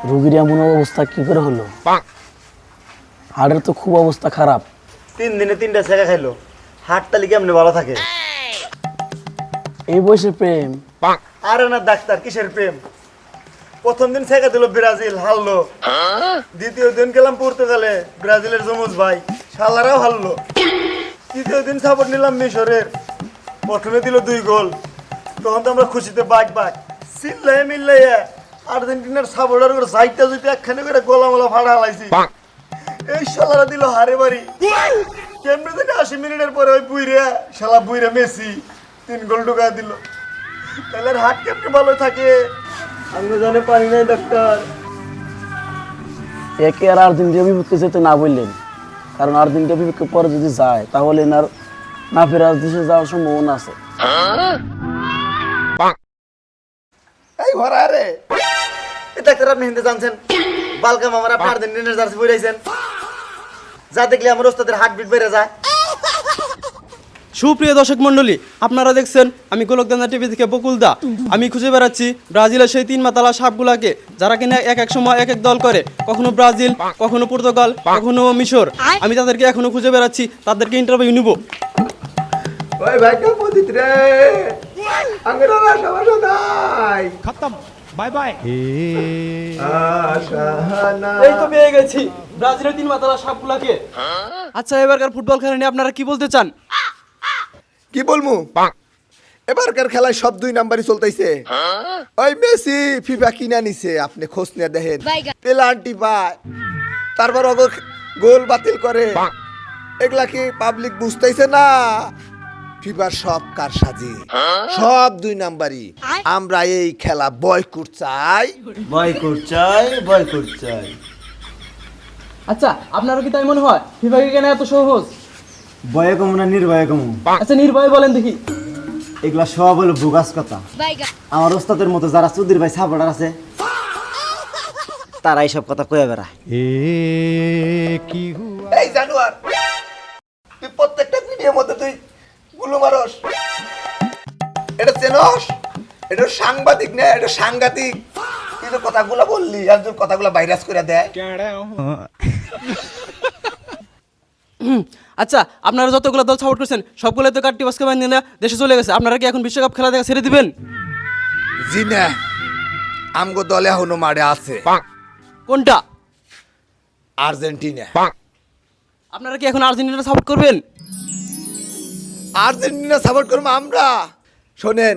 রোগীর এমন অবস্থা কি করে হলো? হাড়ের তো খুব অবস্থা খারাপ। 3 দিনে 3টা ছেঁকা খাইলো, হাড়টা লিগে এমনি ভালো থাকে। এই বয়সে প্রেম? আরে না ডাক্তার, কিসের প্রেম? প্রথম দিন ছেঁকা দিল ব্রাজিল, হারলো। দ্বিতীয় দিন গেলাম পর্তুগালে, ব্রাজিলের জমজ ভাই, শালারাও হারলো। তৃতীয় দিন সাপোর্ট নিলাম মিশরের, প্রথমে দিল 2 গোল। তখন তো আমরা খুশিতে বাঘ চিল্লাই মিল্লাই আর্জেন্টিনার সাপোর্টার করে সাইডটা যদি একখানে করে গোলামোলা ফাড়া হালাইছি। এই শালারা দিল হারে বাড়ি। কেমনে জানি 80 মিনিটের পরে ওই বুইরা মেসি 3 গোল ঢুকা দিল। তাহলে হাত কেমনে ভালো থাকে আমি জানে পারি নাই ডাক্তার। একে আর আর্জেন্টিনা বিপক্ষে যেতে না বললেন, কারণ আর্জেন্টিনা বিপক্ষে পরে যদি যায় তাহলে এনার না ফেরার দেশে যাওয়ার সম্ভাবনা আছে। এই ভরা রে, এই ডাক্তার আপনি হিন্দে জানছেন? বালকাম আমার আপনি আর্জেন্টিনার জার্সি পরাইছেন, যা দেখলে আমার ওস্তাদের হার্টবিট বেড়ে যায়। সুপ্রিয় দর্শক মণ্ডলী, আপনারা দেখছেন আমি গোলকদানা টিভি থেকে বকুল দা। আমি খুঁজে বেড়াচ্ছি ব্রাজিলের সেই 3 মাতালা সাপগুলাকে, যারা কিনা এক সময় এক দল করে, কখনো ব্রাজিল, কখনো পর্তুগাল, কখনো মিশর। আমি তাদেরকে এখনো খুঁজে বেড়াচ্ছি, তাদেরকে ইন্টারভিউ নিব। ওই ভাই কে পদিত রে, আঙ্গরা সমস্যা নাই, खत्म बाय बाय। এই তো পেয়ে গেছি ব্রাজিলের 3 মাতালা সাপগুলাকে। আচ্ছা, এবারকার ফুটবল খেলা নিয়ে আপনারা কি বলতে চান? কি বলমু, এবারকার খেলায় সব 2 নাম্বারই চলতেছে। ওই মেসি ফিফা কিনা নিছে, আপনি খোঁজ নিয়ে দেখেন, পেনাল্টি পায়, তারপর গোল বাতিল করে। এগুলা কি পাবলিক বুঝতেছে না? ফিফার সব কারসাজি, সব 2 নাম্বারই। আমরা এই খেলা বয়কট চাই। আচ্ছা, আপনারও কি তাই মনে হয়? ফিফাকে কেন এত সহজ? ভয়ে কমু না নির্ভয়ে কমু? আচ্ছা, নির্ভয় বলেন দেখি। এগুলা সব হলো বুগাস কথা। আমার ওস্তাদের মতো যারা চৌধুরী ভাই সাপোর্টার আছে, তারা এইসব কথা কয়ে বেড়ায়। এই জানুয়ার, তুই প্রত্যেকটা ভিডিওর মধ্যে তুই গুলো মারস, এটা চেনস? এটা সাংবাদিক না, এটা সাংঘাতিক। তুই তো কথাগুলো বললি, একজন কথাগুলো ভাইরাস করে দেয়। আচ্ছা, আপনারা যতগুলো দল সাপোর্ট করছেন সবগুলো তো কাটটি বাস্কে বানিয়ে নিয়ে দেশে চলে গেছে। আপনারা কি এখন বিশ্বকাপ খেলা দেখা ছেড়ে দিবেন? জি না, আমগো দলে এখনো মাঠে আছে। কোনটা? আর্জেন্টিনা। আপনারা কি এখন আর্জেন্টিনা সাপোর্ট করবেন? আর্জেন্টিনা সাপোর্ট করবো আমরা। শোনেন,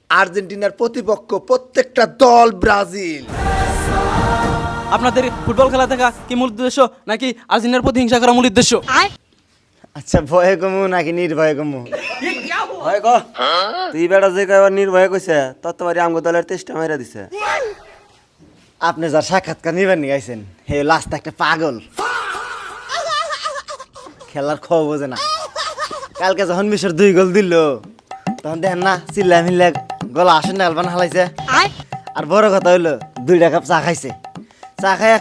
আর্জেন্টিনার প্রতিপক্ষ প্রত্যেকটা দল ব্রাজিল। আপনাদের ফুটবল খেলা দেখা কি মূল উদ্দেশ্য, নাকি আর্জেন্টিনার প্রতি হিংসা করা মূল উদ্দেশ্য? আচ্ছা, ভয়ে কমু নাকি নির্ভয়ে কমু? ভয় ক, তুই বেটা যে কয়বার নির্ভয়ে কইছে, ততবারই আমগো দলের চেষ্টা মাইরা দিছে। আপনি যার সাক্ষাৎকার নিবেন নি গাইছেন, হে লাস্ট একটা পাগল, খেলার খবর বোঝে না। কালকে যখন মিশর 2 গোল দিল, তখন দেখেন না চিল্লা মিল্লা গলা আসেন না আলবান হালাইছে। আর বড় কথা হইলো 2টা কাপ চা খাইছে। চা খাই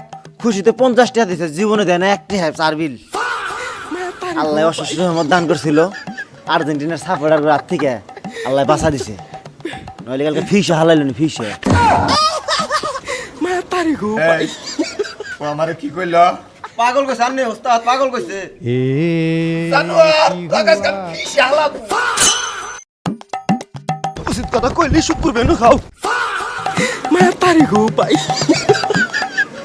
খুশিতে 50 টাকা দিছে, জীবনে দেয় না 1 টাকা চার বিল। আল্লাহ অশেষ রহমত দান করছিল, আর্জেন্টিনার সাপোর্টার রাত থেকে আল্লাহ বাঁচা দিছে, নইলে কালকে ফিস হালাইল নি। ফিস ও আমারে কি কইল? পাগল কইছে, আপনি ওস্তাদ পাগল কইছে। জানুয়ার, লাগাস কান ফিসে হালাবো। উচিত কথা কইলি শুক্র বেনু খাও। মায়া তারি গো ভাই।